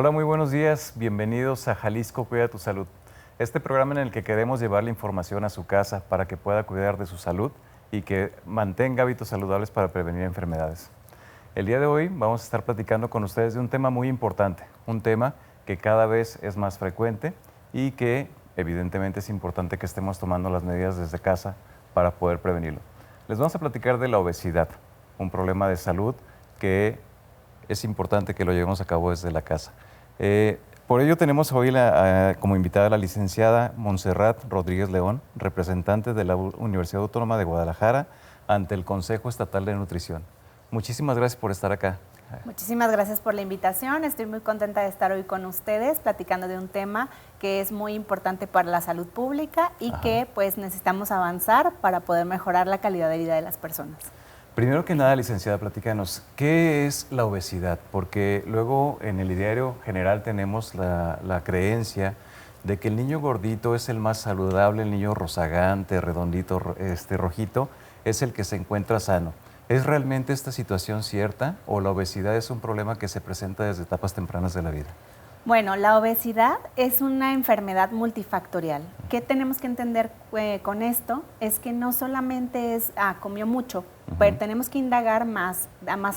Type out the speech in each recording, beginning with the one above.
Hola, muy buenos días. Bienvenidos a Jalisco Cuida tu Salud. Este programa en el que queremos llevar la información a su casa para que pueda cuidar de su salud y que mantenga hábitos saludables para prevenir enfermedades. El día de hoy vamos a estar platicando con ustedes de un tema muy importante, un tema que cada vez es más frecuente y que evidentemente es importante que estemos tomando las medidas desde casa para poder prevenirlo. Les vamos a platicar de la obesidad, un problema de salud que es importante que lo llevemos a cabo desde la casa. Por ello tenemos hoy como invitada a la licenciada Montserrat Rodríguez León, representante de la Universidad Autónoma de Guadalajara ante el Consejo Estatal de Nutrición. Muchísimas gracias por estar acá. Muchísimas gracias por la invitación. Estoy muy contenta de estar hoy con ustedes platicando de un tema que es muy importante para la salud pública y que pues necesitamos avanzar para poder mejorar la calidad de vida de las personas. Primero que nada, licenciada, platícanos, ¿qué es la obesidad? Porque luego en el ideario general tenemos la creencia de que el niño gordito es el más saludable, el niño rozagante, redondito, rojito, es el que se encuentra sano. ¿Es realmente esta situación cierta o la obesidad es un problema que se presenta desde etapas tempranas de la vida? Bueno, la obesidad es una enfermedad multifactorial. ¿Qué tenemos que entender con esto? Es que no solamente es, comió mucho, pero tenemos que indagar más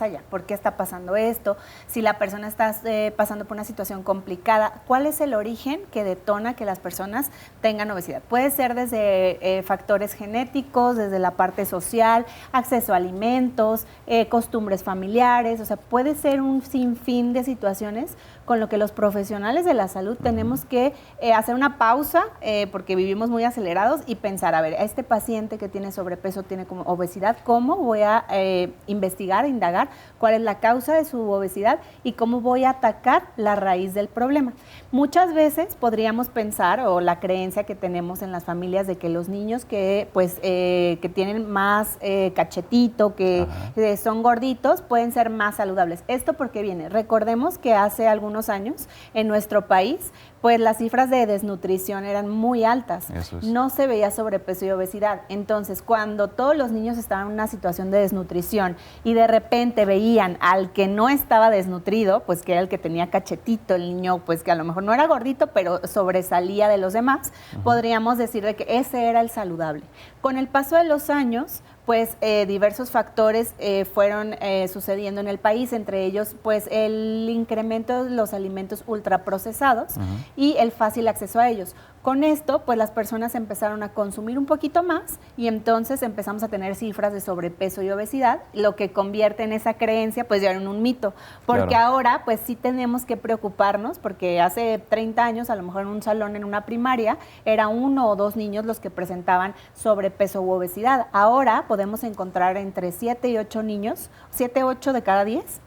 allá. ¿Por qué está pasando esto? Si la persona está pasando por una situación complicada, ¿cuál es el origen que detona que las personas tengan obesidad? Puede ser desde factores genéticos, desde la parte social, acceso a alimentos, costumbres familiares, o sea, puede ser un sinfín de situaciones con lo que los profesionales de la salud tenemos que hacer una pausa porque vivimos muy acelerados y pensar, a ver, a este paciente que tiene sobrepeso, tiene como obesidad, ¿cómo voy a investigar, indagar cuál es la causa de su obesidad y cómo voy a atacar la raíz del problema? Muchas veces podríamos pensar, o la creencia que tenemos en las familias, de que los niños que tienen más cachetito, que son gorditos, pueden ser más saludables. ¿Esto por qué viene? Recordemos que hace algunos años en nuestro país, pues las cifras de desnutrición eran muy altas. No se veía sobrepeso y obesidad. Entonces, cuando todos los niños estaban en una situación de desnutrición y de repente veían al que no estaba desnutrido, pues que era el que tenía cachetito, el niño pues que a lo mejor no era gordito, pero sobresalía de los demás, podríamos decir de que ese era el saludable. Con el paso de los años, pues diversos factores fueron sucediendo en el país, entre ellos pues el incremento de los alimentos ultraprocesados y el fácil acceso a ellos. Con esto, pues las personas empezaron a consumir un poquito más y entonces empezamos a tener cifras de sobrepeso y obesidad, lo que convierte en esa creencia pues ya en un mito, porque ahora pues sí tenemos que preocuparnos, porque hace 30 años a lo mejor en un salón, en una primaria, era 1 o 2 niños los que presentaban sobrepeso u obesidad. Ahora podemos encontrar entre 7 y 8 niños, 7, 8 de cada 10,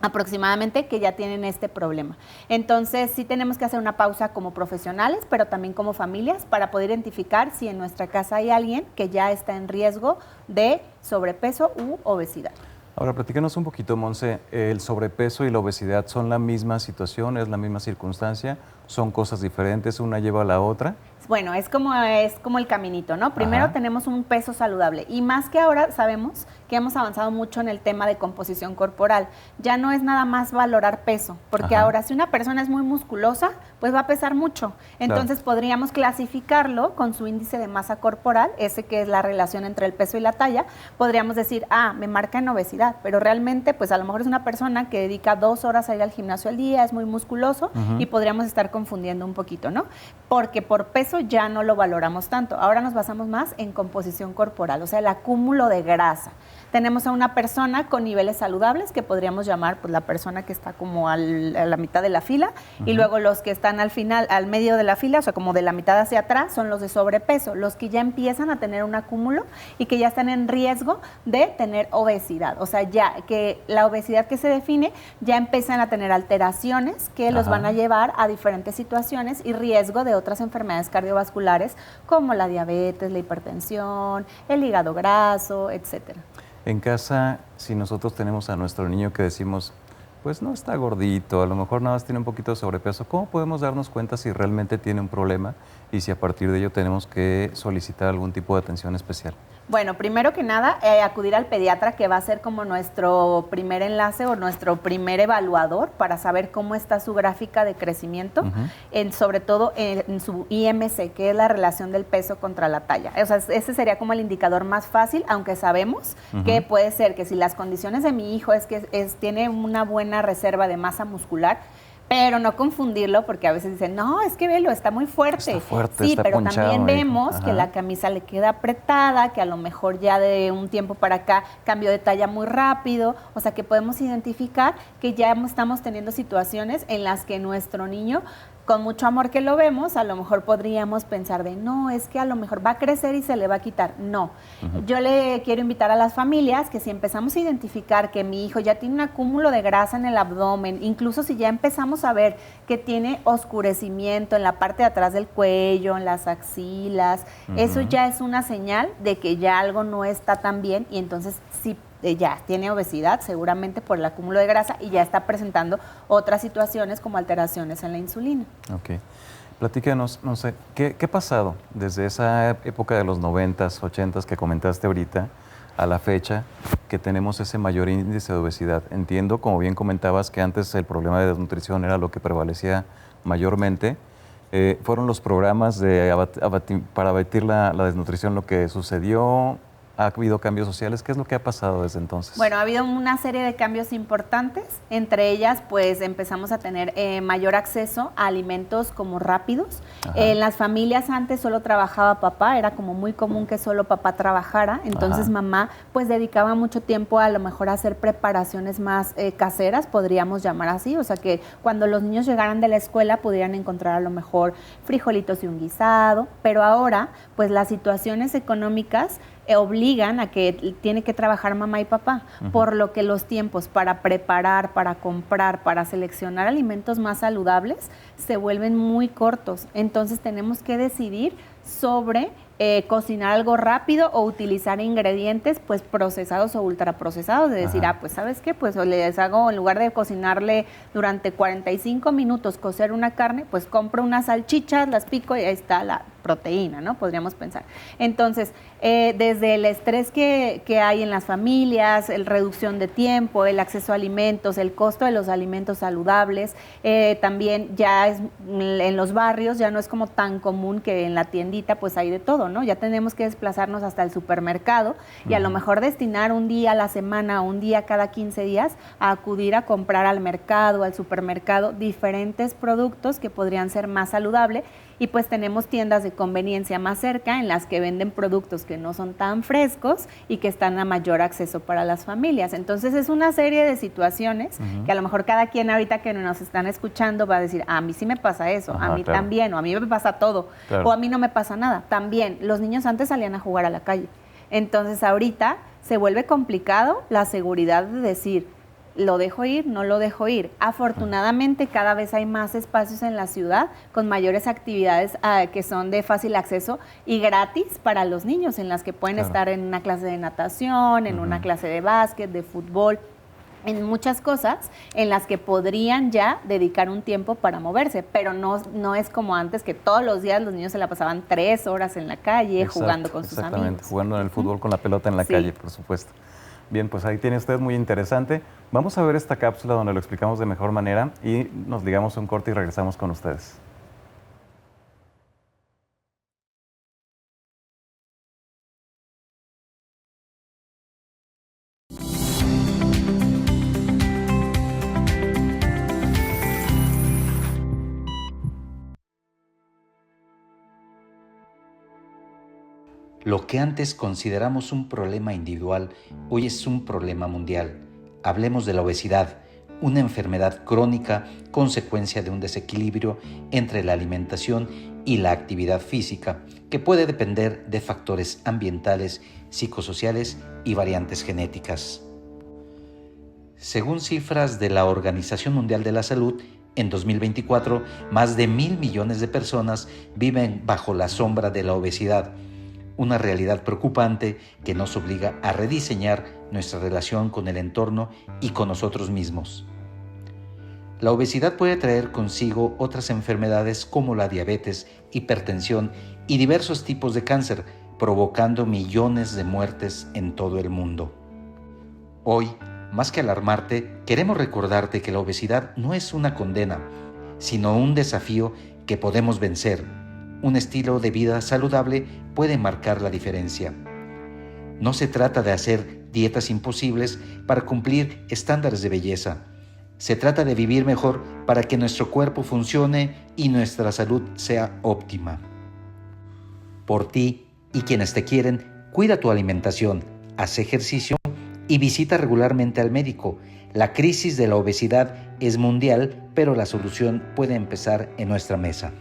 aproximadamente, que ya tienen este problema. Entonces sí tenemos que hacer una pausa como profesionales, pero también como familias, para poder identificar si en nuestra casa hay alguien que ya está en riesgo de sobrepeso u obesidad. Ahora, platícanos un poquito, Monse, ¿el sobrepeso y la obesidad son la misma situación, es la misma circunstancia, son cosas diferentes, una lleva a la otra? Bueno, es como el caminito, ¿no? Primero tenemos un peso saludable y más que ahora sabemos que hemos avanzado mucho en el tema de composición corporal. Ya no es nada más valorar peso, porque ahora si una persona es muy musculosa, pues va a pesar mucho. Entonces podríamos clasificarlo con su índice de masa corporal, ese que es la relación entre el peso y la talla. Podríamos decir, me marca en obesidad, pero realmente pues a lo mejor es una persona que dedica 2 horas a ir al gimnasio al día, es muy musculoso y podríamos estar confundiendo un poquito, ¿no? Porque por peso ya no lo valoramos tanto. Ahora nos basamos más en composición corporal, o sea, el acúmulo de grasa. Tenemos a una persona con niveles saludables, que podríamos llamar pues la persona que está como a la mitad de la fila, y luego los que están al final, al medio de la fila, o sea, como de la mitad hacia atrás, son los de sobrepeso, los que ya empiezan a tener un acúmulo y que ya están en riesgo de tener obesidad. O sea, ya que la obesidad que se define, ya empiezan a tener alteraciones que los van a llevar a diferentes situaciones y riesgo de otras enfermedades cardiovasculares, como la diabetes, la hipertensión, el hígado graso, etcétera. En casa, si nosotros tenemos a nuestro niño que decimos, pues no está gordito, a lo mejor nada más tiene un poquito de sobrepeso, ¿cómo podemos darnos cuenta si realmente tiene un problema y si a partir de ello tenemos que solicitar algún tipo de atención especial? Bueno, primero que nada, acudir al pediatra, que va a ser como nuestro primer enlace o nuestro primer evaluador para saber cómo está su gráfica de crecimiento, sobre todo en su IMC, que es la relación del peso contra la talla. O sea, ese sería como el indicador más fácil, aunque sabemos que puede ser que si las condiciones de mi hijo es que tiene una buena reserva de masa muscular, pero no confundirlo, porque a veces dicen, no, es que velo, está muy fuerte. Está fuerte, sí, está pero ponchado, también vemos que la camisa le queda apretada, que a lo mejor ya de un tiempo para acá cambió de talla muy rápido. O sea, que podemos identificar que ya estamos teniendo situaciones en las que nuestro niño, con mucho amor que lo vemos, a lo mejor podríamos pensar de, no, es que a lo mejor va a crecer y se le va a quitar. No. Yo le quiero invitar a las familias que si empezamos a identificar que mi hijo ya tiene un acúmulo de grasa en el abdomen, incluso si ya empezamos a ver que tiene oscurecimiento en la parte de atrás del cuello, en las axilas, eso ya es una señal de que ya algo no está tan bien, y entonces sí, ya tiene obesidad seguramente por el acúmulo de grasa y ya está presentando otras situaciones como alteraciones en la insulina. Ok. Platícanos, no sé, ¿qué ha pasado desde esa época de los 90s, 80s que comentaste ahorita a la fecha que tenemos ese mayor índice de obesidad? Entiendo, como bien comentabas, que antes el problema de desnutrición era lo que prevalecía mayormente. ¿Fueron los programas para abatir la desnutrición lo que sucedió? ¿Ha habido cambios sociales? ¿Qué es lo que ha pasado desde entonces? Bueno, ha habido una serie de cambios importantes. Entre ellas, pues empezamos a tener mayor acceso a alimentos como rápidos. En las familias antes solo trabajaba papá, era como muy común que solo papá trabajara. Entonces mamá pues dedicaba mucho tiempo a lo mejor a hacer preparaciones más caseras, podríamos llamar así. O sea, que cuando los niños llegaran de la escuela pudieran encontrar a lo mejor frijolitos y un guisado. Pero ahora, pues las situaciones económicas obligan a que tiene que trabajar mamá y papá, por lo que los tiempos para preparar, para comprar, para seleccionar alimentos más saludables se vuelven muy cortos. Entonces tenemos que decidir sobre cocinar algo rápido o utilizar ingredientes pues procesados o ultraprocesados, de decir, pues ¿sabes qué? Pues les hago, en lugar de cocinarle durante 45 minutos cocer una carne, pues compro unas salchichas, las pico y ahí está la proteína, ¿no? Podríamos pensar. Entonces, desde el estrés que hay en las familias, la reducción de tiempo, el acceso a alimentos, el costo de los alimentos saludables, también ya en los barrios ya no es como tan común que en la tiendita pues hay de todo, ¿no? Ya tenemos que desplazarnos hasta el supermercado y a lo mejor destinar un día a la semana o un día cada 15 días a acudir a comprar al mercado, al supermercado, diferentes productos que podrían ser más saludables. Y pues tenemos tiendas de conveniencia más cerca en las que venden productos que no son tan frescos y que están a mayor acceso para las familias. Entonces es una serie de situaciones que a lo mejor cada quien ahorita que nos están escuchando va a decir, a mí sí me pasa eso, a mí también, o a mí me pasa todo, o a mí no me pasa nada. También los niños antes salían a jugar a la calle. Entonces ahorita se vuelve complicado la seguridad de decir, ¿lo dejo ir? ¿No lo dejo ir? Afortunadamente, cada vez hay más espacios en la ciudad con mayores actividades que son de fácil acceso y gratis para los niños, en las que pueden estar en una clase de natación, en una clase de básquet, de fútbol, en muchas cosas en las que podrían ya dedicar un tiempo para moverse, pero no es como antes, que todos los días los niños se la pasaban 3 horas en la calle jugando con sus amigos. Exactamente, jugando en el fútbol con la pelota en la calle, por supuesto. Bien, pues ahí tiene usted muy interesante. Vamos a ver esta cápsula donde lo explicamos de mejor manera y nos ligamos un corte y regresamos con ustedes. Lo que antes consideramos un problema individual, hoy es un problema mundial. Hablemos de la obesidad, una enfermedad crónica consecuencia de un desequilibrio entre la alimentación y la actividad física, que puede depender de factores ambientales, psicosociales y variantes genéticas. Según cifras de la Organización Mundial de la Salud, en 2024, más de 1.000 millones de personas viven bajo la sombra de la obesidad, una realidad preocupante que nos obliga a rediseñar nuestra relación con el entorno y con nosotros mismos. La obesidad puede traer consigo otras enfermedades como la diabetes, hipertensión y diversos tipos de cáncer, provocando millones de muertes en todo el mundo. Hoy, más que alarmarte, queremos recordarte que la obesidad no es una condena, sino un desafío que podemos vencer. Un estilo de vida saludable puede marcar la diferencia. No se trata de hacer dietas imposibles para cumplir estándares de belleza. Se trata de vivir mejor para que nuestro cuerpo funcione y nuestra salud sea óptima. Por ti y quienes te quieren, cuida tu alimentación, haz ejercicio y visita regularmente al médico. La crisis de la obesidad es mundial, pero la solución puede empezar en nuestra mesa.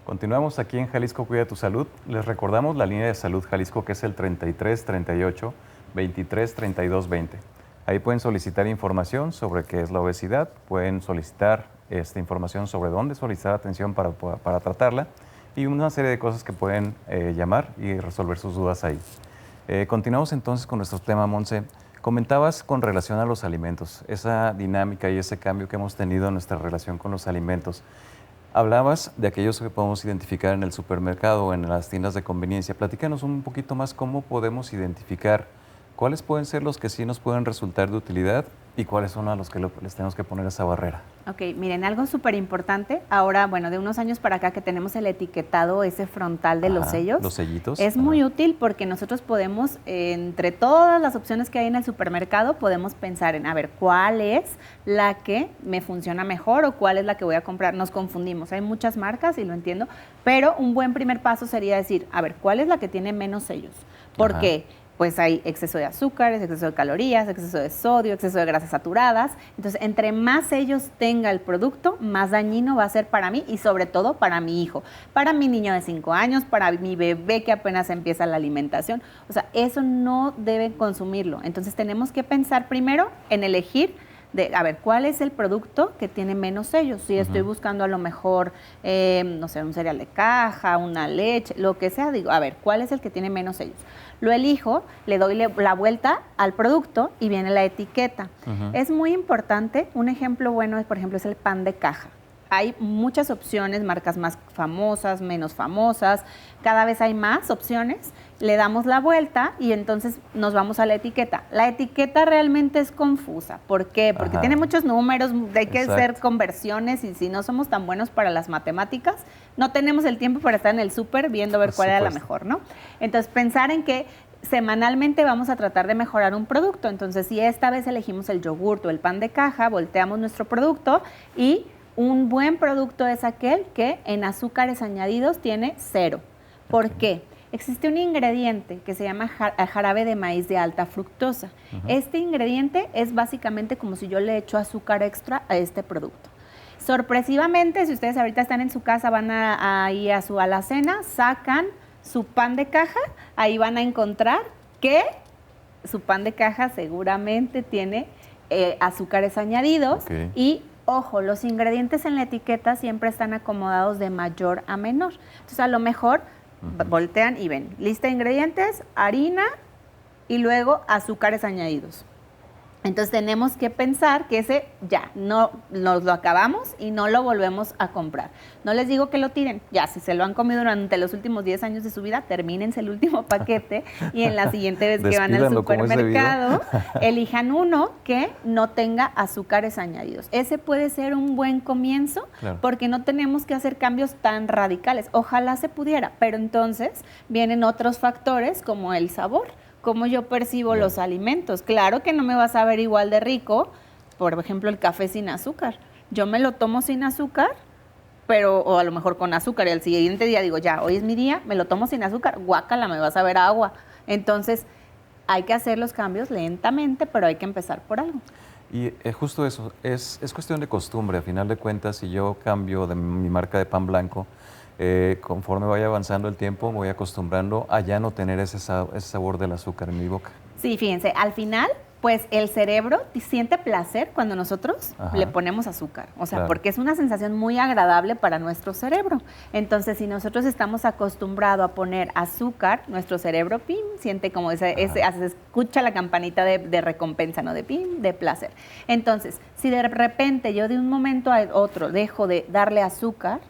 Continuamos aquí en Jalisco Cuida tu Salud. Les recordamos la línea de salud Jalisco, que es el 33 38 23 32 20. Ahí pueden solicitar información sobre qué es la obesidad, pueden solicitar información sobre dónde solicitar atención para tratarla y una serie de cosas que pueden llamar y resolver sus dudas ahí. Continuamos entonces con nuestro tema, Monse. Comentabas con relación a los alimentos, esa dinámica y ese cambio que hemos tenido en nuestra relación con los alimentos. Hablabas de aquellos que podemos identificar en el supermercado o en las tiendas de conveniencia. Platícanos un poquito más cómo podemos identificar cuáles pueden ser los que sí nos pueden resultar de utilidad y cuáles son a los que les tenemos que poner esa barrera. Ok, miren, algo súper importante, ahora, bueno, de unos años para acá que tenemos el etiquetado ese frontal de los sellos. Los sellitos. Es muy útil porque nosotros podemos, entre todas las opciones que hay en el supermercado, podemos pensar en, a ver, ¿cuál es la que me funciona mejor o cuál es la que voy a comprar? Nos confundimos, hay muchas marcas y lo entiendo, pero un buen primer paso sería decir, a ver, ¿cuál es la que tiene menos sellos? ¿Por qué? Pues hay exceso de azúcares, exceso de calorías, exceso de sodio, exceso de grasas saturadas. Entonces, entre más sellos tenga el producto, más dañino va a ser para mí y sobre todo para mi hijo, para mi niño de 5 años, para mi bebé que apenas empieza la alimentación. O sea, eso no deben consumirlo. Entonces, tenemos que pensar primero en elegir a ver, ¿cuál es el producto que tiene menos sellos? Si estoy buscando a lo mejor, no sé, un cereal de caja, una leche, lo que sea, digo, a ver, ¿cuál es el que tiene menos sellos? Lo elijo, le doy la vuelta al producto y viene la etiqueta. Es muy importante, un ejemplo bueno, por ejemplo, es el pan de caja. Hay muchas opciones, marcas más famosas, menos famosas, cada vez hay más opciones, le damos la vuelta y entonces nos vamos a la etiqueta. La etiqueta realmente es confusa, ¿por qué? Porque tiene muchos números, hay que hacer conversiones y si no somos tan buenos para las matemáticas, no tenemos el tiempo para estar en el súper viendo a ver cuál era la mejor, ¿no? Entonces pensar en que semanalmente vamos a tratar de mejorar un producto, entonces si esta vez elegimos el yogurt o el pan de caja, volteamos nuestro producto y un buen producto es aquel que en azúcares añadidos tiene 0. ¿Por qué? Existe un ingrediente que se llama jarabe de maíz de alta fructosa. Este ingrediente es básicamente como si yo le echo azúcar extra a este producto. Sorpresivamente, si ustedes ahorita están en su casa, van ahí a su alacena, sacan su pan de caja, ahí van a encontrar que su pan de caja seguramente tiene azúcares añadidos y ojo, los ingredientes en la etiqueta siempre están acomodados de mayor a menor. Entonces, a lo mejor voltean y ven, lista de ingredientes, harina y luego azúcares añadidos. Entonces, tenemos que pensar que ese ya, no nos lo acabamos y no lo volvemos a comprar. No les digo que lo tiren, ya, si se lo han comido durante los últimos 10 años de su vida, termínense el último paquete y en la siguiente vez que van al supermercado, elijan uno que no tenga azúcares añadidos. Ese puede ser un buen comienzo porque no tenemos que hacer cambios tan radicales. Ojalá se pudiera, pero entonces vienen otros factores como el sabor. Cómo yo percibo los alimentos. Claro que no me va a saber igual de rico, por ejemplo, el café sin azúcar. Yo me lo tomo sin azúcar, o a lo mejor con azúcar, y al siguiente día digo, ya, hoy es mi día, me lo tomo sin azúcar, guácala, me va a saber a agua. Entonces, hay que hacer los cambios lentamente, pero hay que empezar por algo. Y justo eso, es cuestión de costumbre. A final de cuentas, si yo cambio de mi marca de pan blanco, conforme vaya avanzando el tiempo, voy acostumbrando a ya no tener ese sabor del azúcar en mi boca. Sí, fíjense, al final Pues el cerebro siente placer cuando nosotros le ponemos azúcar, o sea, porque es una sensación muy agradable para nuestro cerebro. Entonces, si nosotros estamos acostumbrados a poner azúcar, nuestro cerebro, pim, siente como se escucha la campanita de recompensa, ¿no? De pim, de placer. Entonces, si de repente yo de un momento a otro dejo de darle azúcar,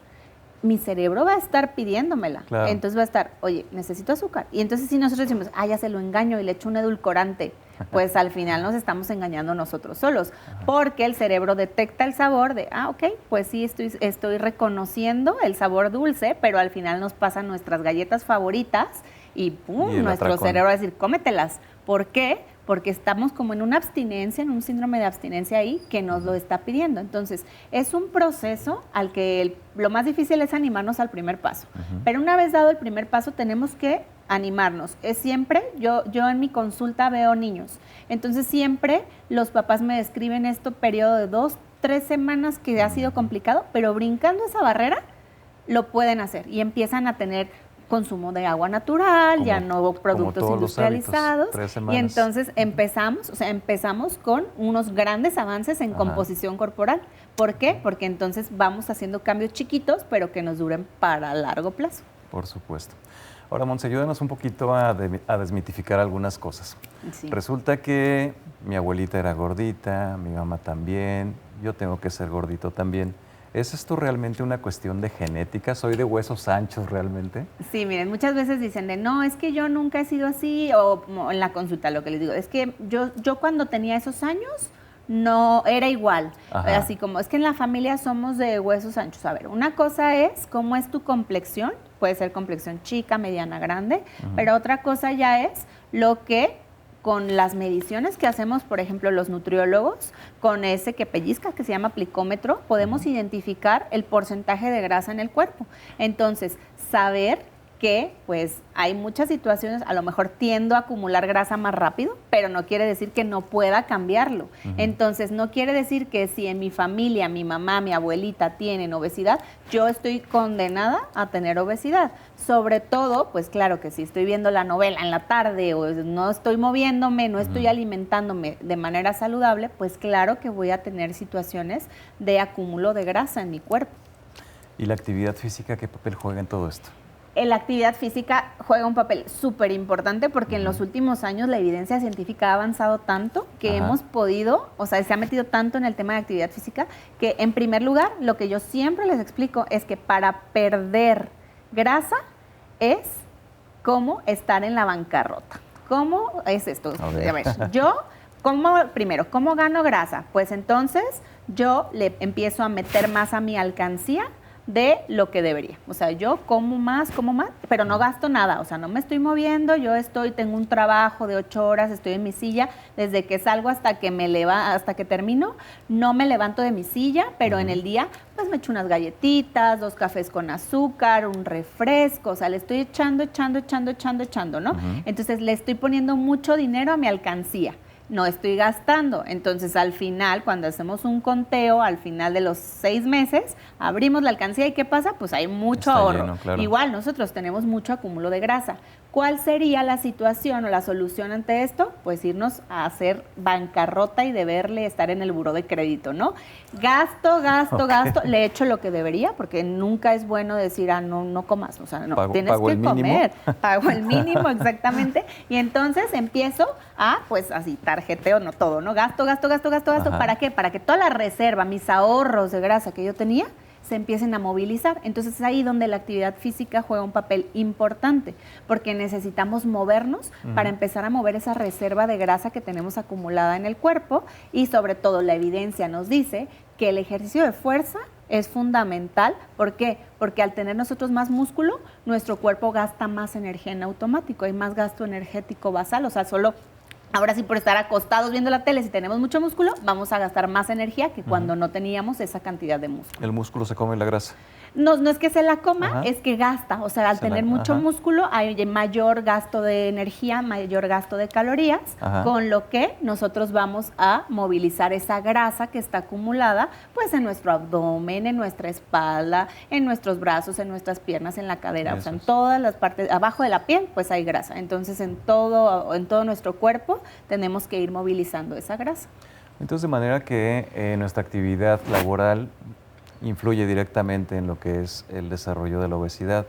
mi cerebro va a estar pidiéndomela. Claro. Entonces va a estar, oye, necesito azúcar. Y entonces si nosotros decimos, ya se lo engaño y le echo un edulcorante, pues al final nos estamos engañando nosotros solos. Porque el cerebro detecta el sabor de, ok, pues sí, estoy reconociendo el sabor dulce, pero al final nos pasan nuestras galletas favoritas y ¡pum! Y nuestro cerebro va a decir, cómetelas. ¿Por qué? Porque estamos como en una abstinencia, en un síndrome de abstinencia ahí que nos lo está pidiendo. Entonces, es un proceso al que lo más difícil es animarnos al primer paso. Pero una vez dado el primer paso, tenemos que animarnos. Es siempre, yo en mi consulta veo niños. Entonces, siempre los papás me describen este periodo de 2-3 semanas que ha sido complicado, pero brincando esa barrera, lo pueden hacer y empiezan a tener consumo de agua natural, ya no productos industrializados. Y entonces empezamos con unos grandes avances en composición corporal. ¿Por qué? Porque entonces vamos haciendo cambios chiquitos, pero que nos duren para largo plazo. Por supuesto. Ahora, Montse, ayúdanos un poquito a desmitificar algunas cosas. Sí. Resulta que mi abuelita era gordita, mi mamá también, yo tengo que ser gordito también. ¿Es esto realmente una cuestión de genética? ¿Soy de huesos anchos realmente? Sí, miren, muchas veces dicen no, es que yo nunca he sido así, o en la consulta lo que les digo, es que yo cuando tenía esos años no era igual. Así como, es que en la familia somos de huesos anchos. A ver, una cosa es cómo es tu complexión, puede ser complexión chica, mediana, grande, pero otra cosa ya es lo que con las mediciones que hacemos, por ejemplo, los nutriólogos, con ese que pellizca, que se llama plicómetro, podemos identificar el porcentaje de grasa en el cuerpo. Entonces, saber que pues hay muchas situaciones, a lo mejor tiendo a acumular grasa más rápido, pero no quiere decir que no pueda cambiarlo. Entonces, no quiere decir que si en mi familia, mi mamá, mi abuelita tienen obesidad, yo estoy condenada a tener obesidad. Sobre todo, pues claro que si estoy viendo la novela en la tarde o no estoy moviéndome, no estoy alimentándome de manera saludable, pues claro que voy a tener situaciones de acúmulo de grasa en mi cuerpo. ¿Y la actividad física qué papel juega en todo esto? La actividad física juega un papel súper importante porque en los últimos años la evidencia científica ha avanzado tanto que hemos podido, o sea, se ha metido tanto en el tema de actividad física que en primer lugar, lo que yo siempre les explico es que para perder grasa es como estar en la bancarrota. ¿Cómo es esto? A ver, ¿cómo gano grasa? Pues entonces yo le empiezo a meter más a mi alcancía de lo que debería. O sea, yo como más, pero no gasto nada. O sea, no me estoy moviendo, tengo un trabajo de 8 horas, estoy en mi silla, desde que salgo hasta que termino, no me levanto de mi silla, pero en el día, pues me echo unas galletitas, 2 cafés con azúcar, un refresco, o sea, le estoy echando, ¿no? Entonces, le estoy poniendo mucho dinero a mi alcancía. No estoy gastando. Entonces, al final, cuando hacemos un conteo, al final de los 6 meses, abrimos la alcancía y ¿qué pasa? Pues hay mucho ahorro. Lleno, claro. Igual, nosotros tenemos mucho acúmulo de grasa. ¿Cuál sería la situación o la solución ante esto? Pues irnos a hacer bancarrota y deberle estar en el buró de crédito, ¿no? Gasto, le echo lo que debería, porque nunca es bueno decir, no comas, o sea, no, tienes que comer. Pago el mínimo, exactamente. Y entonces empiezo pues así, tarjeteo, no todo, ¿no? Gasto. ¿Para qué? Para que toda la reserva, mis ahorros de grasa que yo tenía, se empiecen a movilizar. Entonces es ahí donde la actividad física juega un papel importante, porque necesitamos movernos para empezar a mover esa reserva de grasa que tenemos acumulada en el cuerpo y sobre todo la evidencia nos dice que el ejercicio de fuerza es fundamental. ¿Por qué? Porque al tener nosotros más músculo, nuestro cuerpo gasta más energía en automático, hay más gasto energético basal, o sea, ahora sí, por estar acostados viendo la tele, si tenemos mucho músculo, vamos a gastar más energía que cuando no teníamos esa cantidad de músculo. ¿El músculo se come la grasa? No es que se la coma, Ajá. es que gasta. O sea, al tener mucho músculo hay mayor gasto de energía, mayor gasto de calorías, Ajá. con lo que nosotros vamos a movilizar esa grasa que está acumulada pues en nuestro abdomen, en nuestra espalda, en nuestros brazos, en nuestras piernas, en la cadera. O sea, en todas las partes, abajo de la piel, pues hay grasa. Entonces, en todo nuestro cuerpo tenemos que ir movilizando esa grasa. Entonces, de manera que nuestra actividad laboral influye directamente en lo que es el desarrollo de la obesidad.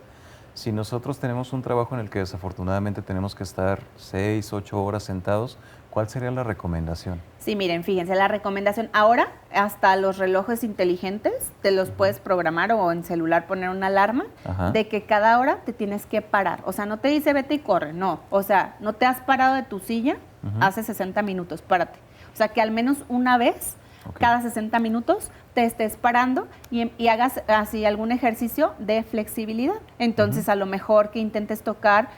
Si nosotros tenemos un trabajo en el que desafortunadamente tenemos que estar 6, 8 horas sentados, ¿cuál sería la recomendación? Sí, miren, fíjense, la recomendación ahora, hasta los relojes inteligentes, te los puedes programar o en celular poner una alarma de que cada hora te tienes que parar. O sea, no te dice vete y corre, no. O sea, no te has parado de tu silla hace 60 minutos, párate. O sea, que al menos una vez cada 60 minutos te estés parando y hagas así algún ejercicio de flexibilidad. Entonces, a lo mejor que intentes tocar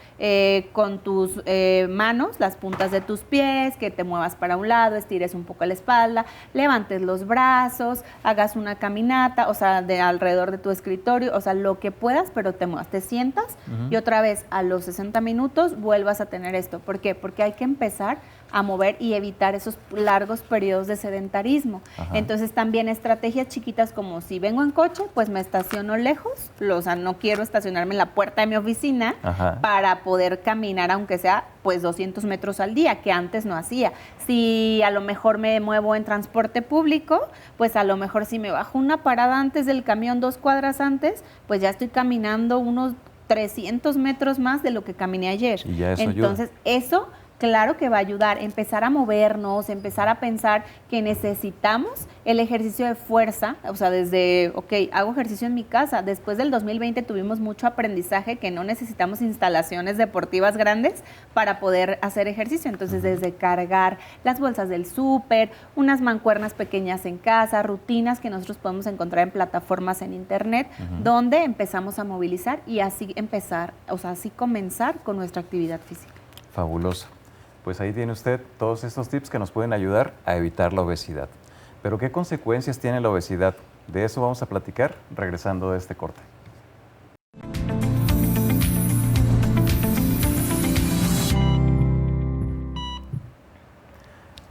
con tus manos, las puntas de tus pies, que te muevas para un lado, estires un poco la espalda, levantes los brazos, hagas una caminata, o sea, de alrededor de tu escritorio, o sea, lo que puedas, pero te muevas, te sientas y otra vez a los 60 minutos vuelvas a tener esto. ¿Por qué? Porque hay que empezar a mover y evitar esos largos periodos de sedentarismo. Entonces, también estrategias chiquitas como si vengo en coche, pues me estaciono lejos, o sea, no quiero estacionarme en la puerta de mi oficina para poder caminar, aunque sea pues 200 metros al día, que antes no hacía. Si a lo mejor me muevo en transporte público, pues a lo mejor si me bajo una parada antes del camión, 2 cuadras antes, pues ya estoy caminando unos 300 metros más de lo que caminé ayer. Y ya eso Entonces, eso claro que va a ayudar, empezar a movernos, empezar a pensar que necesitamos el ejercicio de fuerza, o sea, desde, hago ejercicio en mi casa. Después del 2020 tuvimos mucho aprendizaje que no necesitamos instalaciones deportivas grandes para poder hacer ejercicio. Entonces, desde cargar las bolsas del súper, unas mancuernas pequeñas en casa, rutinas que nosotros podemos encontrar en plataformas en internet, donde empezamos a movilizar y así empezar, o sea, así comenzar con nuestra actividad física. Fabuloso. Pues ahí tiene usted todos estos tips que nos pueden ayudar a evitar la obesidad. Pero ¿qué consecuencias tiene la obesidad? De eso vamos a platicar regresando de este corte.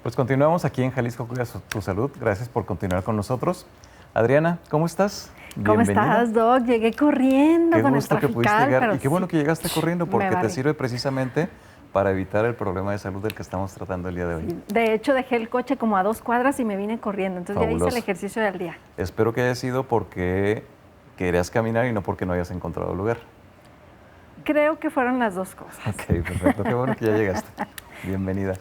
Pues continuamos aquí en Jalisco Cuida tu Salud. Gracias por continuar con nosotros. Adriana, ¿cómo estás? ¿Cómo estás, Doc? Llegué corriendo con el trafical. Qué gusto que pudiste llegar y qué bueno que llegaste corriendo porque te sirve precisamente para evitar el problema de salud del que estamos tratando el día de hoy. Sí. De hecho, dejé el coche como a 2 cuadras y me vine corriendo. Entonces Fabuloso. Ya hice el ejercicio del día. Espero que haya sido porque querías caminar y no porque no hayas encontrado lugar. Creo que fueron las dos cosas. Ok, perfecto. Qué bueno que ya llegaste. Bienvenida.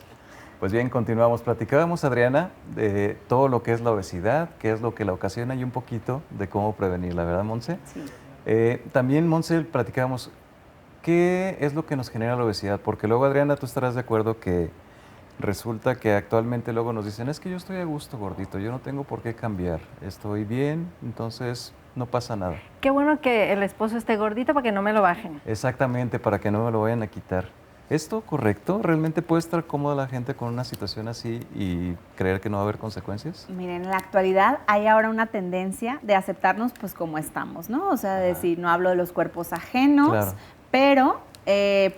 Pues bien, continuamos. Platicábamos, Adriana, de todo lo que es la obesidad, qué es lo que la ocasiona y un poquito de cómo prevenirla, ¿verdad, Monse? Sí. También, Monse, platicábamos, ¿qué es lo que nos genera la obesidad? Porque luego, Adriana, tú estarás de acuerdo que resulta que actualmente luego nos dicen, es que yo estoy a gusto, gordito, yo no tengo por qué cambiar, estoy bien, entonces no pasa nada. Qué bueno que el esposo esté gordito para que no me lo bajen. Exactamente, para que no me lo vayan a quitar. ¿Esto correcto? ¿Realmente puede estar cómoda la gente con una situación así y creer que no va a haber consecuencias? Miren, en la actualidad hay ahora una tendencia de aceptarnos pues como estamos, ¿no? O sea, de decir, no hablo de los cuerpos ajenos, Claro. pero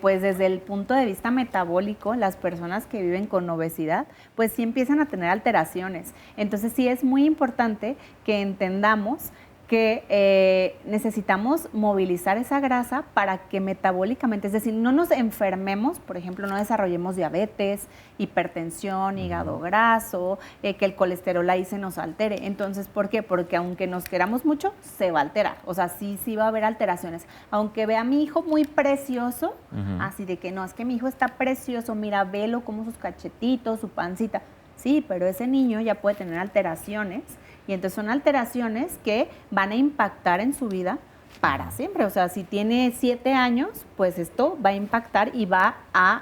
pues desde el punto de vista metabólico, las personas que viven con obesidad, pues sí empiezan a tener alteraciones. Entonces sí es muy importante que entendamos que necesitamos movilizar esa grasa para que metabólicamente, es decir, no nos enfermemos, por ejemplo, no desarrollemos diabetes, hipertensión, hígado graso, que el colesterol ahí se nos altere. Entonces, ¿por qué? Porque aunque nos queramos mucho, se va a alterar. O sea, sí va a haber alteraciones. Aunque vea a mi hijo muy precioso, así de que no, es que mi hijo está precioso, mira, velo como sus cachetitos, su pancita. Sí, pero ese niño ya puede tener alteraciones. Y entonces son alteraciones que van a impactar en su vida para siempre. O sea, si tiene 7 años, pues esto va a impactar y va a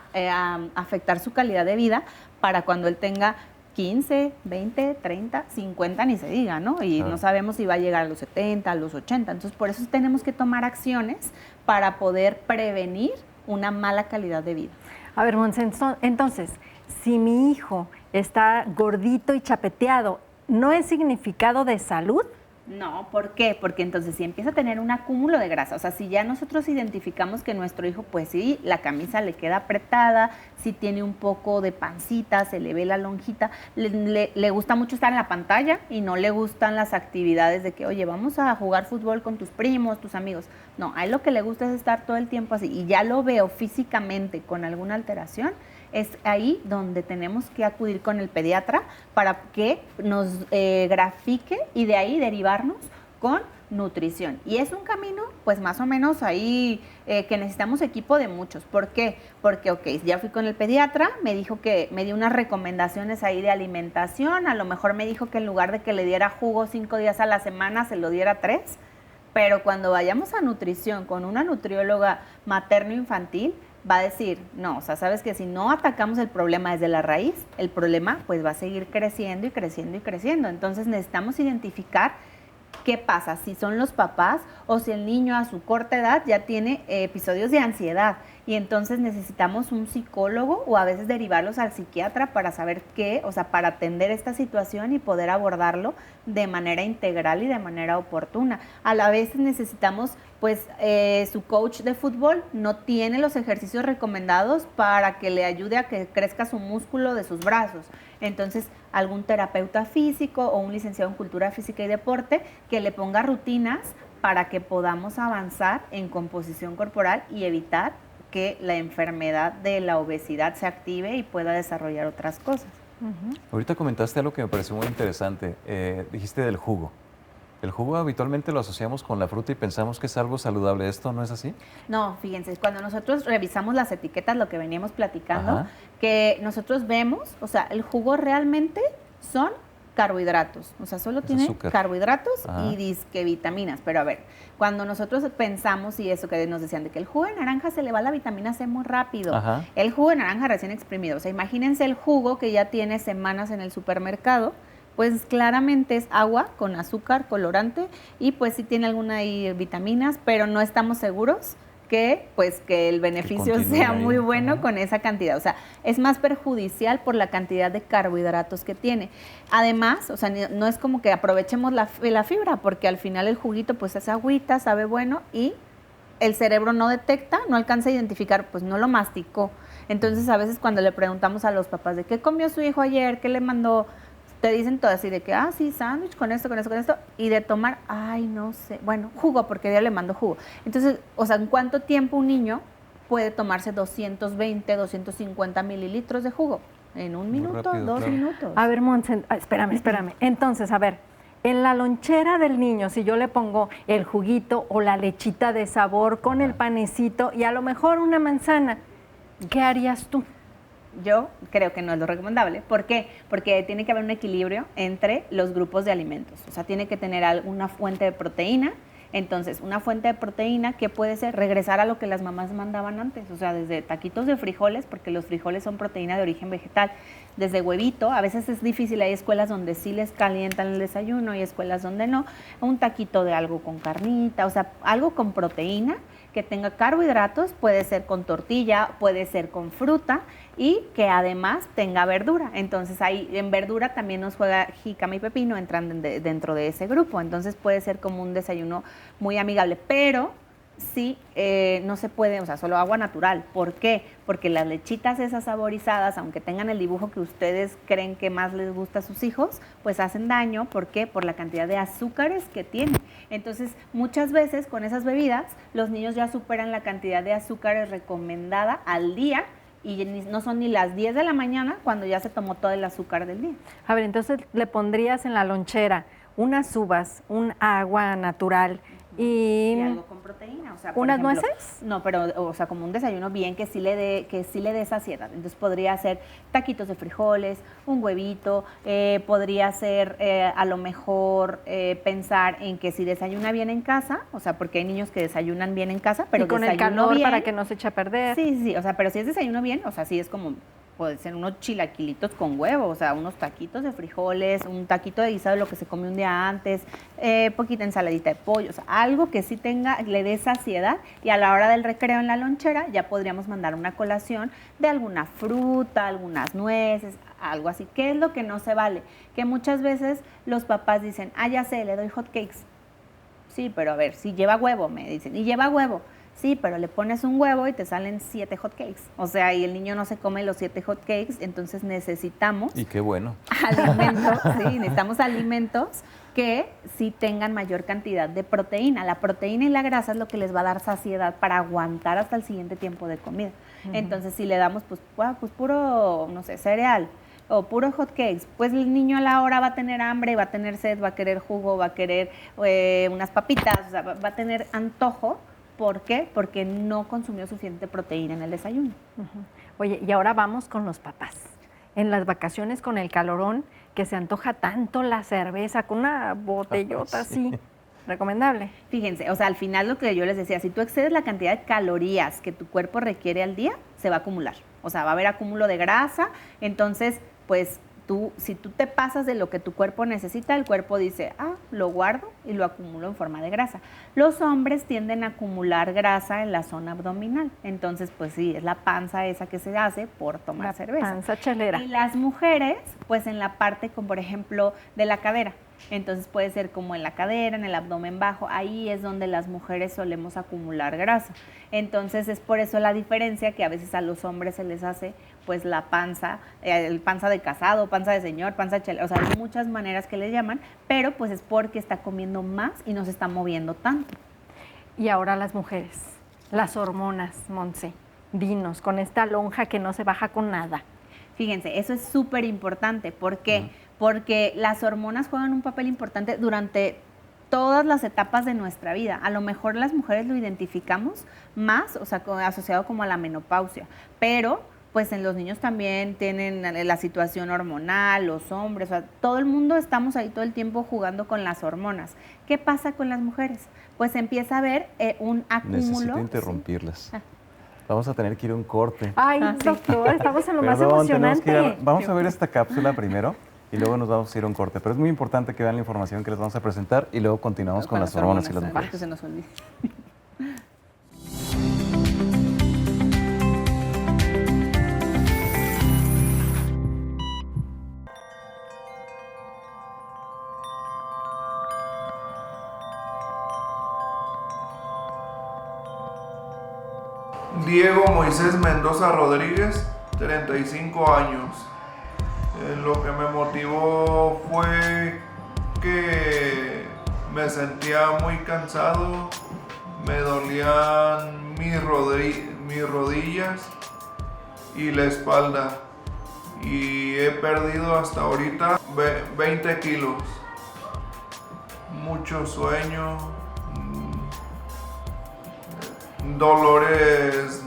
afectar su calidad de vida para cuando él tenga 15, 20, 30, 50, ni se diga, ¿no? Y no sabemos si va a llegar a los 70, a los 80. Entonces, por eso tenemos que tomar acciones para poder prevenir una mala calidad de vida. A ver, Monse, entonces, si mi hijo está gordito y chapeteado, ¿no es significado de salud? No, ¿por qué? Porque entonces si empieza a tener un acúmulo de grasa, o sea, si ya nosotros identificamos que nuestro hijo, pues sí, la camisa le queda apretada, si tiene un poco de pancita, se le ve la lonjita, le gusta mucho estar en la pantalla y no le gustan las actividades de que, oye, vamos a jugar fútbol con tus primos, tus amigos. No, a él lo que le gusta es estar todo el tiempo así y ya lo veo físicamente con alguna alteración, es ahí donde tenemos que acudir con el pediatra para que nos grafique y de ahí derivarnos con nutrición. Y es un camino, pues más o menos ahí que necesitamos equipo de muchos. ¿Por qué? Porque, ok, ya fui con el pediatra, me dijo que me dio unas recomendaciones ahí de alimentación, a lo mejor me dijo que en lugar de que le diera jugo 5 días a la semana, se lo diera 3, pero cuando vayamos a nutrición con una nutrióloga materno-infantil, va a decir, no, o sea, sabes que si no atacamos el problema desde la raíz, el problema pues va a seguir creciendo y creciendo y creciendo. Entonces necesitamos identificar qué pasa, si son los papás o si el niño a su corta edad ya tiene episodios de ansiedad y entonces necesitamos un psicólogo o a veces derivarlos al psiquiatra para saber qué, o sea, para atender esta situación y poder abordarlo de manera integral y de manera oportuna. A la vez necesitamos, pues, su coach de fútbol no tiene los ejercicios recomendados para que le ayude a que crezca su músculo de sus brazos. Entonces, algún terapeuta físico o un licenciado en cultura física y deporte que le ponga rutinas para que podamos avanzar en composición corporal y evitar que la enfermedad de la obesidad se active y pueda desarrollar otras cosas. Ahorita comentaste algo que me pareció muy interesante. Dijiste del jugo. El jugo habitualmente lo asociamos con la fruta y pensamos que es algo saludable. ¿Esto no es así? No, fíjense, cuando nosotros revisamos las etiquetas, lo que veníamos platicando, Ajá. que nosotros vemos, o sea, el jugo realmente son carbohidratos, o sea, solo Es tiene azúcar. carbohidratos Ajá. y disque vitaminas. Pero a ver, cuando nosotros pensamos y eso que nos decían de que el jugo de naranja se le va la vitamina C muy rápido, Ajá. el jugo de naranja recién exprimido, o sea, imagínense el jugo que ya tiene semanas en el supermercado, pues claramente es agua con azúcar, colorante y pues sí tiene alguna ahí vitaminas, pero no estamos seguros que pues que el beneficio continúe sea ahí. muy bueno Ajá. con esa cantidad. O sea, es más perjudicial por la cantidad de carbohidratos que tiene. Además, o sea, no es como que aprovechemos la fibra, porque al final el juguito pues es agüita, sabe bueno y el cerebro no detecta, no alcanza a identificar, pues no lo masticó. Entonces, a veces cuando le preguntamos a los papás de qué comió su hijo ayer, qué le mandó, te dicen todo así de que, sí, sándwich con esto, con esto, con esto, y de tomar, no sé, bueno, jugo, porque ya le mando jugo. Entonces, o sea, ¿en cuánto tiempo un niño puede tomarse 220, 250 mililitros de jugo? En un Muy minuto, rápido, 2 claro. minutos. A ver, Montse, espérame. Entonces, a ver, en la lonchera del niño, si yo le pongo el juguito o la lechita de sabor con el panecito y a lo mejor una manzana, ¿qué harías tú? Yo creo que no es lo recomendable. ¿Por qué? Porque tiene que haber un equilibrio entre los grupos de alimentos. O sea, tiene que tener alguna fuente de proteína. Entonces, una fuente de proteína que puede ser regresar a lo que las mamás mandaban antes. O sea, desde taquitos de frijoles, porque los frijoles son proteína de origen vegetal. Desde huevito, a veces es difícil, hay escuelas donde sí les calientan el desayuno y escuelas donde no. Un taquito de algo con carnita, o sea, algo con proteína que tenga carbohidratos, puede ser con tortilla, puede ser con fruta y que además tenga verdura. Entonces ahí en verdura también nos juega jícama y pepino, entran dentro de ese grupo. Entonces puede ser como un desayuno muy amigable, pero sí no se puede, o sea, solo agua natural. ¿Por qué? Porque las lechitas esas saborizadas, aunque tengan el dibujo que ustedes creen que más les gusta a sus hijos, pues hacen daño. ¿Por qué? Por la cantidad de azúcares que tienen. Entonces, muchas veces con esas bebidas, los niños ya superan la cantidad de azúcares recomendada al día y no son ni las 10 de la mañana cuando ya se tomó todo el azúcar del día. A ver, entonces le pondrías en la lonchera unas uvas, un agua natural Y algo con proteína, o sea, por ¿Unas ejemplo, nueces? No, pero, o sea, como un desayuno bien que sí le dé saciedad. Entonces podría ser taquitos de frijoles, un huevito, podría ser a lo mejor pensar en que si desayuna bien en casa, o sea, porque hay niños que desayunan bien en casa, pero y con el desayuno calor bien, para que no se eche a perder. Sí, o sea, pero si es desayuno bien, o sea, sí es como puede ser unos chilaquilitos con huevo, o sea, unos taquitos de frijoles, un taquito de guisado, lo que se come un día antes, poquita ensaladita de pollo, o sea, algo que sí le dé saciedad, y a la hora del recreo en la lonchera ya podríamos mandar una colación de alguna fruta, algunas nueces, algo así. ¿Qué es lo que no se vale? Que muchas veces los papás dicen, ya sé, le doy hot cakes. Sí, pero a ver, si lleva huevo, me dicen, y lleva huevo. Sí, pero le pones un huevo y te salen 7 hot cakes. O sea, y el niño no se come los 7 hot cakes, entonces necesitamos Y qué bueno. alimentos, sí, necesitamos alimentos que sí tengan mayor cantidad de proteína. La proteína y la grasa es lo que les va a dar saciedad para aguantar hasta el siguiente tiempo de comida. Entonces, si le damos pues puro, no sé, cereal o puro hot cakes, pues el niño a la hora va a tener hambre, va a tener sed, va a querer jugo, va a querer unas papitas, o sea, va a tener antojo. ¿Por qué? Porque no consumió suficiente proteína en el desayuno. Oye, y ahora vamos con los papás. En las vacaciones con el calorón, que se antoja tanto la cerveza, con una botellota así, recomendable. Fíjense, o sea, al final lo que yo les decía, si tú excedes la cantidad de calorías que tu cuerpo requiere al día, se va a acumular. O sea, va a haber acúmulo de grasa, entonces, pues, si tú te pasas de lo que tu cuerpo necesita, el cuerpo dice, lo guardo y lo acumulo en forma de grasa. Los hombres tienden a acumular grasa en la zona abdominal. Entonces, pues sí, es la panza esa que se hace por tomar cerveza. Panza chelera. Y las mujeres, pues en la parte, como por ejemplo, de la cadera. Entonces puede ser como en la cadera, en el abdomen bajo, ahí es donde las mujeres solemos acumular grasa. Entonces es por eso la diferencia que a veces a los hombres se les hace pues la panza, el panza de casado, panza de señor, panza de chela, o sea, hay muchas maneras que le llaman, pero pues es porque está comiendo más y no se está moviendo tanto. Y ahora las mujeres, las hormonas, Montse, dinos, con esta lonja que no se baja con nada. Fíjense, eso es súper importante. ¿Por qué? Porque las hormonas juegan un papel importante durante todas las etapas de nuestra vida. A lo mejor las mujeres lo identificamos más, o sea, asociado como a la menopausia, pero pues en los niños también tienen la situación hormonal, los hombres, o sea, todo el mundo estamos ahí todo el tiempo jugando con las hormonas. ¿Qué pasa con las mujeres? Pues empieza a haber un acúmulo. Necesito interrumpirlas. Vamos a tener que ir a un corte. Ay, doctor, estamos en lo más Perdón, emocionante. vamos a ver esta cápsula primero y luego nos vamos a ir a un corte. Pero es muy importante que vean la información que les vamos a presentar y luego continuamos con las hormonas y las mujeres. Que se nos olvide. Diego Moisés Mendoza Rodríguez, 35 años. Lo que me motivó fue que me sentía muy cansado, me dolían mis rodillas y la espalda. Y he perdido hasta ahorita 20 kilos. Mucho sueño, dolores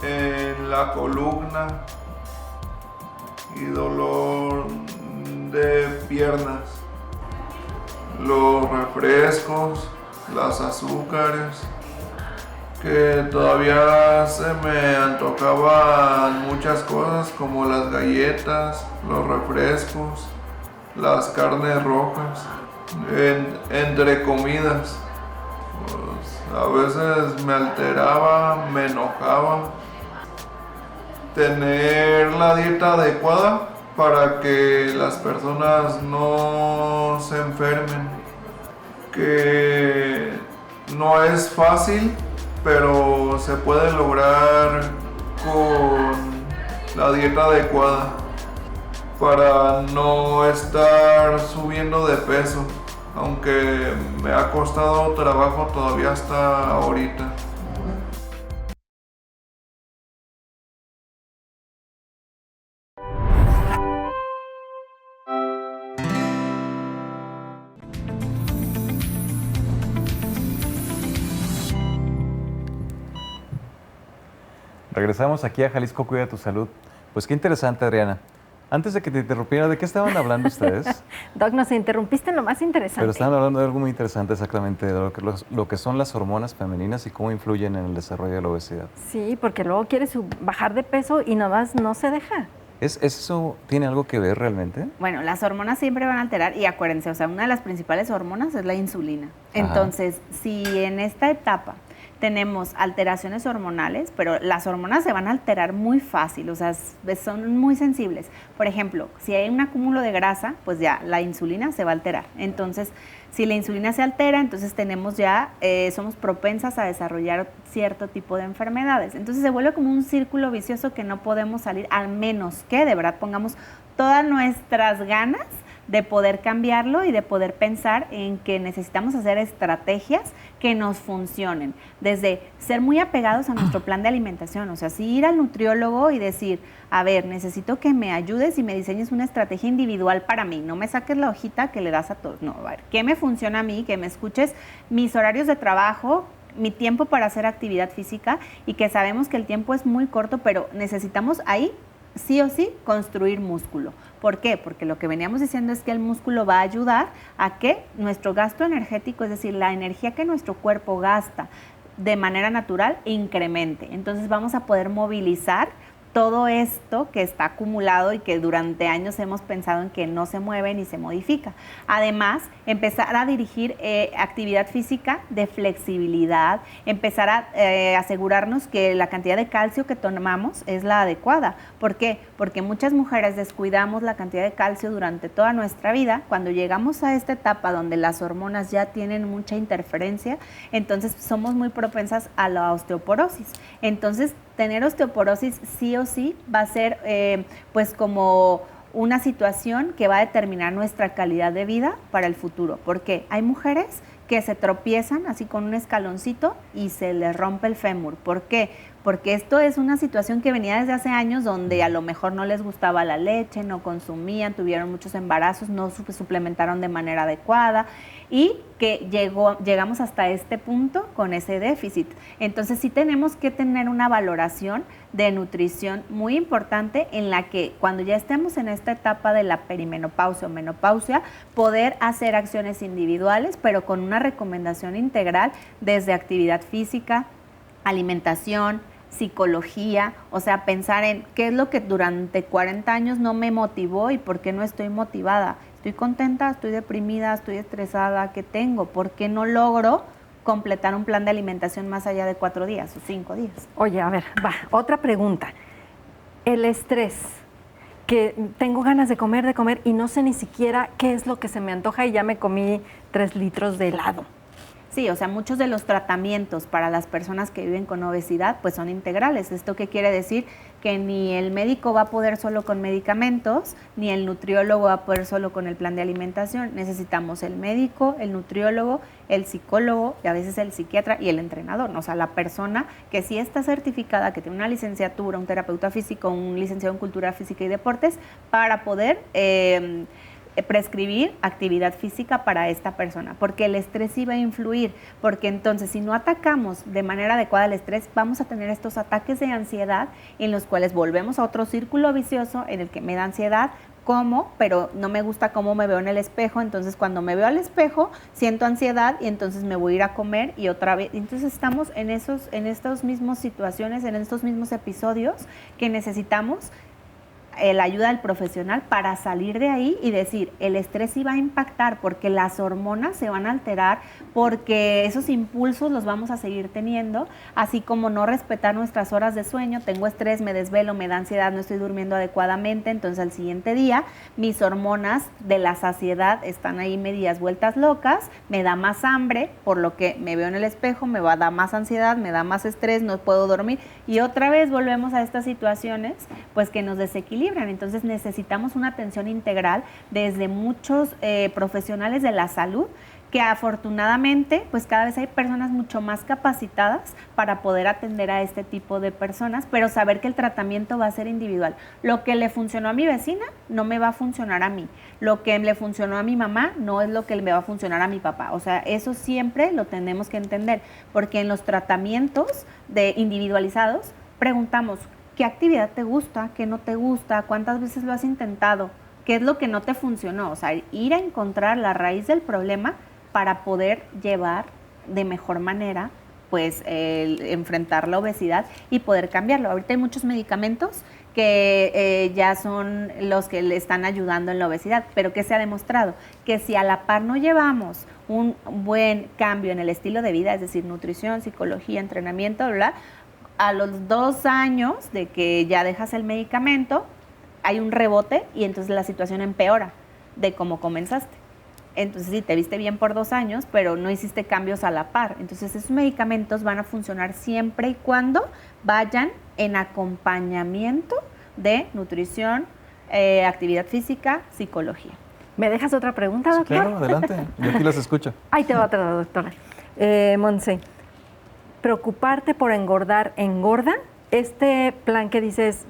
en la columna y dolor de piernas. Los refrescos, las azúcares, que todavía se me antojaban muchas cosas como las galletas, los refrescos, las carnes rojas, entre comidas. A veces me alteraba, me enojaba. Tener la dieta adecuada para que las personas no se enfermen. Que no es fácil, pero se puede lograr con la dieta adecuada para no estar subiendo de peso. Aunque me ha costado trabajo todavía hasta ahorita. Regresamos aquí a Jalisco Cuida tu Salud. Pues qué interesante, Adriana. Antes de que te interrumpiera, ¿de qué estaban hablando ustedes? Doc, nos interrumpiste en lo más interesante. Pero estaban hablando de algo muy interesante exactamente, de lo que son las hormonas femeninas y cómo influyen en el desarrollo de la obesidad. Sí, porque luego quieres bajar de peso y no se deja. ¿Eso tiene algo que ver realmente? Bueno, las hormonas siempre van a alterar y acuérdense, o sea, una de las principales hormonas es la insulina. Entonces, si en esta etapa tenemos alteraciones hormonales, pero las hormonas se van a alterar muy fácil, o sea, son muy sensibles. Por ejemplo, si hay un acúmulo de grasa, pues ya la insulina se va a alterar. Entonces, si la insulina se altera, entonces tenemos ya, somos propensas a desarrollar cierto tipo de enfermedades. Entonces se vuelve como un círculo vicioso que no podemos salir, al menos que de verdad pongamos todas nuestras ganas de poder cambiarlo y de poder pensar en que necesitamos hacer estrategias que nos funcionen. Desde ser muy apegados a nuestro plan de alimentación, o sea, sí ir al nutriólogo y decir, a ver, necesito que me ayudes y me diseñes una estrategia individual para mí, no me saques la hojita que le das a todos, no, a ver, ¿qué me funciona a mí? Que me escuches mis horarios de trabajo, mi tiempo para hacer actividad física y que sabemos que el tiempo es muy corto, pero necesitamos ahí sí o sí construir músculo. ¿Por qué? Porque lo que veníamos diciendo es que el músculo va a ayudar a que nuestro gasto energético, es decir, la energía que nuestro cuerpo gasta de manera natural, incremente. Entonces vamos a poder movilizar todo esto que está acumulado y que durante años hemos pensado en que no se mueve ni se modifica. Además, empezar a dirigir actividad física de flexibilidad, empezar a asegurarnos que la cantidad de calcio que tomamos es la adecuada. ¿Por qué? Porque muchas mujeres descuidamos la cantidad de calcio durante toda nuestra vida. Cuando llegamos a esta etapa donde las hormonas ya tienen mucha interferencia, entonces somos muy propensas a la osteoporosis. Entonces, tener osteoporosis sí o sí va a ser pues como una situación que va a determinar nuestra calidad de vida para el futuro. Porque hay mujeres que se tropiezan así con un escaloncito y se les rompe el fémur. ¿Por qué? Porque esto es una situación que venía desde hace años donde a lo mejor no les gustaba la leche, no consumían, tuvieron muchos embarazos, no suplementaron de manera adecuada y que llegamos hasta este punto con ese déficit. Entonces sí tenemos que tener una valoración de nutrición muy importante en la que cuando ya estemos en esta etapa de la perimenopausia o menopausia, poder hacer acciones individuales, pero con una recomendación integral desde actividad física, alimentación, psicología, o sea, pensar en qué es lo que durante 40 años no me motivó y por qué no estoy motivada. ¿Estoy contenta? ¿Estoy deprimida? ¿Estoy estresada? ¿Qué tengo? ¿Por qué no logro completar un plan de alimentación más allá de 4 días o 5 días? Oye, a ver, otra pregunta. El estrés, que tengo ganas de comer y no sé ni siquiera qué es lo que se me antoja y ya me comí 3 litros de helado. Sí, o sea, muchos de los tratamientos para las personas que viven con obesidad pues son integrales. ¿Esto qué quiere decir? Que ni el médico va a poder solo con medicamentos, ni el nutriólogo va a poder solo con el plan de alimentación. Necesitamos el médico, el nutriólogo, el psicólogo y a veces el psiquiatra y el entrenador. O sea, la persona que sí está certificada, que tiene una licenciatura, un terapeuta físico, un licenciado en cultura física y deportes para poder prescribir actividad física para esta persona, porque el estrés sí va a influir, porque entonces si no atacamos de manera adecuada el estrés, vamos a tener estos ataques de ansiedad en los cuales volvemos a otro círculo vicioso en el que me da ansiedad, como, pero no me gusta cómo me veo en el espejo, entonces cuando me veo al espejo siento ansiedad y entonces me voy a ir a comer y otra vez, entonces estamos en estas mismas situaciones, en estos mismos episodios que necesitamos la ayuda del profesional para salir de ahí y decir, el estrés sí va a impactar porque las hormonas se van a alterar, porque esos impulsos los vamos a seguir teniendo, así como no respetar nuestras horas de sueño, tengo estrés, me desvelo, me da ansiedad, no estoy durmiendo adecuadamente, entonces al siguiente día mis hormonas de la saciedad están ahí medias vueltas locas, me da más hambre, por lo que me veo en el espejo, me va a dar más ansiedad, me da más estrés, no puedo dormir y otra vez volvemos a estas situaciones pues que nos desequilibran. Entonces necesitamos una atención integral desde muchos profesionales de la salud que afortunadamente pues cada vez hay personas mucho más capacitadas para poder atender a este tipo de personas, pero saber que el tratamiento va a ser individual. Lo que le funcionó a mi vecina no me va a funcionar a mí. Lo que le funcionó a mi mamá no es lo que me va a funcionar a mi papá. O sea, eso siempre lo tenemos que entender, porque en los tratamientos individualizados preguntamos, ¿Qué actividad te gusta? ¿Qué no te gusta? ¿Cuántas veces lo has intentado? ¿Qué es lo que no te funcionó? O sea, ir a encontrar la raíz del problema para poder llevar de mejor manera, pues, enfrentar la obesidad y poder cambiarlo. Ahorita hay muchos medicamentos que ya son los que le están ayudando en la obesidad, pero que se ha demostrado que si a la par no llevamos un buen cambio en el estilo de vida, es decir, nutrición, psicología, entrenamiento, bla, a los 2 años de que ya dejas el medicamento, hay un rebote y entonces la situación empeora de cómo comenzaste. Entonces sí, te viste bien por 2 años, pero no hiciste cambios a la par. Entonces esos medicamentos van a funcionar siempre y cuando vayan en acompañamiento de nutrición, actividad física, psicología. ¿Me dejas otra pregunta, doctor? Claro, adelante. Yo aquí las escucho. Ahí te va otra, doctora. Monse, ¿preocuparte por engordar engorda? Este plan que dices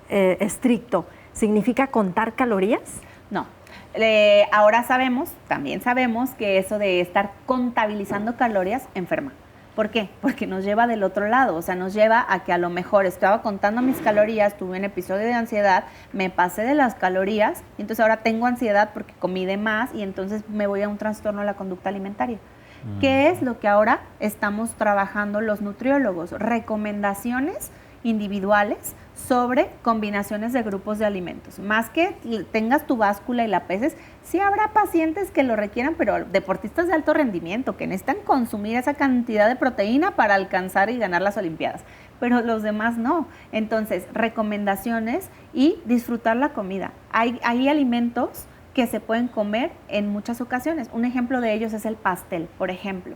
estricto, ¿significa contar calorías? No. Ahora también sabemos que eso de estar contabilizando calorías enferma. ¿Por qué? Porque nos lleva del otro lado, o sea, nos lleva a que a lo mejor estaba contando mis calorías, tuve un episodio de ansiedad, me pasé de las calorías, y entonces ahora tengo ansiedad porque comí de más y entonces me voy a un trastorno de la conducta alimentaria. ¿Qué es lo que ahora estamos trabajando los nutriólogos? Recomendaciones individuales sobre combinaciones de grupos de alimentos. Más que tengas tu báscula y la peses, sí habrá pacientes que lo requieran, pero deportistas de alto rendimiento que necesitan consumir esa cantidad de proteína para alcanzar y ganar las Olimpiadas, pero los demás no. Entonces, recomendaciones y disfrutar la comida. Hay alimentos que se pueden comer en muchas ocasiones. Un ejemplo de ellos es el pastel, por ejemplo.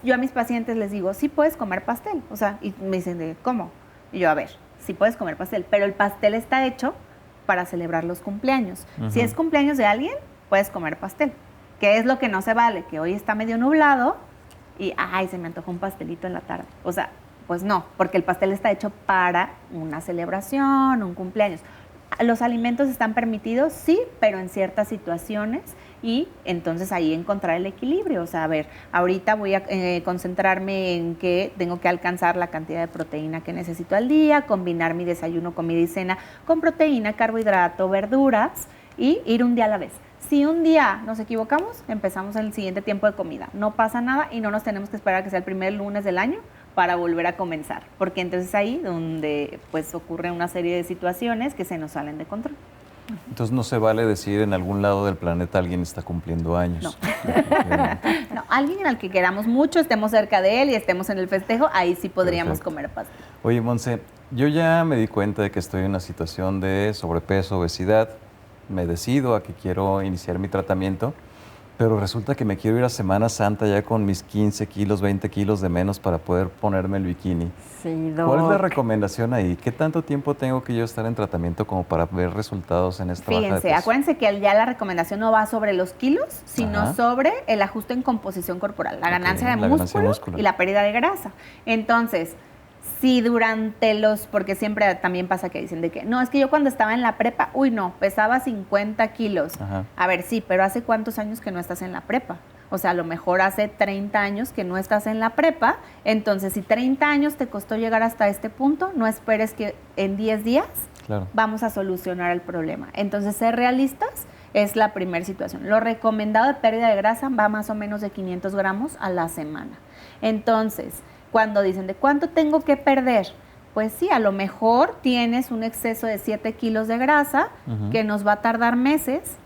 Yo a mis pacientes les digo, sí puedes comer pastel, o sea, y me dicen, ¿cómo? Y yo, a ver, sí puedes comer pastel, pero el pastel está hecho para celebrar los cumpleaños. Si es cumpleaños de alguien, puedes comer pastel. ¿Qué es lo que no se vale? Que hoy está medio nublado y, ay, se me antojó un pastelito en la tarde. O sea, pues no, porque el pastel está hecho para una celebración, un cumpleaños. Los alimentos están permitidos, sí, pero en ciertas situaciones, y entonces ahí encontrar el equilibrio. O sea, a ver, ahorita voy a concentrarme en que tengo que alcanzar la cantidad de proteína que necesito al día, combinar mi desayuno, comida y cena con proteína, carbohidrato, verduras, y ir un día a la vez. Si un día nos equivocamos, empezamos el siguiente tiempo de comida. No pasa nada y no nos tenemos que esperar a que sea el primer lunes del año para volver a comenzar, porque entonces ahí donde pues ocurre una serie de situaciones que se nos salen de control. Entonces no se vale decir en algún lado del planeta alguien está cumpliendo años. No. No, alguien al que queramos mucho, estemos cerca de él y estemos en el festejo, ahí sí podríamos comer pastel. Oye, Monse, yo ya me di cuenta de que estoy en una situación de sobrepeso, obesidad. Me decido a que quiero iniciar mi tratamiento, pero resulta que me quiero ir a Semana Santa ya con mis 15 kilos, 20 kilos de menos para poder ponerme el bikini. Sí, doc. ¿Cuál es la recomendación ahí? ¿Qué tanto tiempo tengo que yo estar en tratamiento como para ver resultados en esta baja de Fíjense, peso? acuérdense que ya la recomendación no va sobre los kilos, sino Ajá. sobre el ajuste en composición corporal, la ganancia de la ganancia de músculo músculo. y la pérdida de grasa. Entonces, si durante porque siempre también pasa que dicen de que, no, es que yo cuando estaba en la prepa, pesaba 50 kilos. Ajá. A ver, sí, pero ¿hace cuántos años que no estás en la prepa? O sea, a lo mejor hace 30 años que no estás en la prepa, entonces si 30 años te costó llegar hasta este punto, no esperes que en 10 días vamos a solucionar el problema. Entonces, ser realistas es la primera situación. Lo recomendado de pérdida de grasa va más o menos de 500 gramos a la semana. Entonces, cuando dicen, ¿de cuánto tengo que perder? Pues sí, a lo mejor tienes un exceso de 7 kilos de grasa que nos va a tardar meses.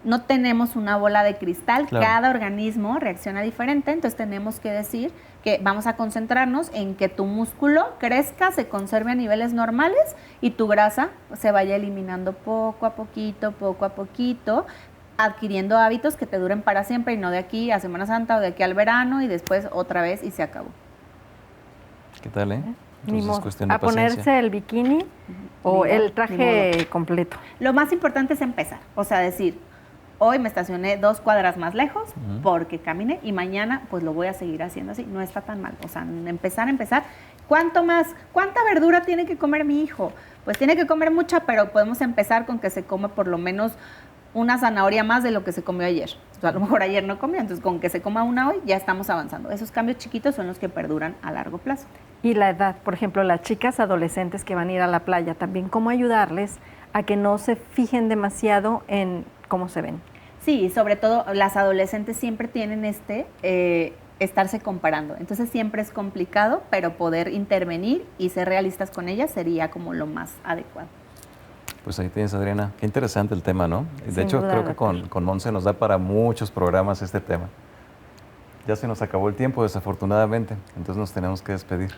No tenemos una bola de cristal, cada organismo reacciona diferente, entonces tenemos que decir que vamos a concentrarnos en que tu músculo crezca, se conserve a niveles normales y tu grasa se vaya eliminando poco a poquito, adquiriendo hábitos que te duren para siempre y no de aquí a Semana Santa o de aquí al verano y después otra vez y se acabó. ¿Qué tal, eh? Ni modo. Cuestión de A paciencia. ponerse el bikini o el traje completo. Lo más importante es empezar, o sea, decir, hoy me estacioné 2 cuadras más lejos porque caminé y mañana pues lo voy a seguir haciendo así, no está tan mal. O sea, empezar. ¿Cuánta verdura tiene que comer mi hijo? Pues tiene que comer mucha, pero podemos empezar con que se come por lo menos una zanahoria más de lo que se comió ayer. O sea, a lo mejor ayer no comió, entonces con que se coma una hoy ya estamos avanzando. Esos cambios chiquitos son los que perduran a largo plazo. Y la edad, por ejemplo, las chicas adolescentes que van a ir a la playa, también cómo ayudarles a que no se fijen demasiado en cómo se ven. Sí, sobre todo las adolescentes siempre tienen estarse comparando. Entonces siempre es complicado, pero poder intervenir y ser realistas con ellas sería como lo más adecuado. Pues ahí tienes, Adriana. Qué interesante el tema, ¿no? De Sin hecho, duda, creo que doctor. con Monse nos da para muchos programas este tema. Ya se nos acabó el tiempo, desafortunadamente, entonces nos tenemos que despedir.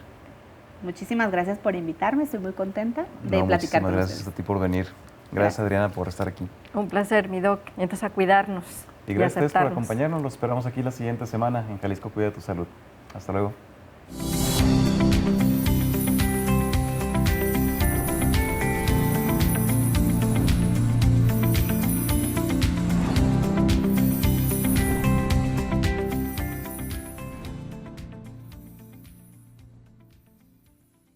Muchísimas gracias por invitarme, estoy muy contenta de No, platicar muchísimas con gracias ustedes. a ti por venir. Gracias, Gracias. Adriana, por estar aquí. Un placer, mi doc. Entonces a cuidarnos Y gracias a ustedes por aceptarnos. acompañarnos. Los esperamos aquí la siguiente semana en Jalisco Cuida tu Salud. Hasta luego.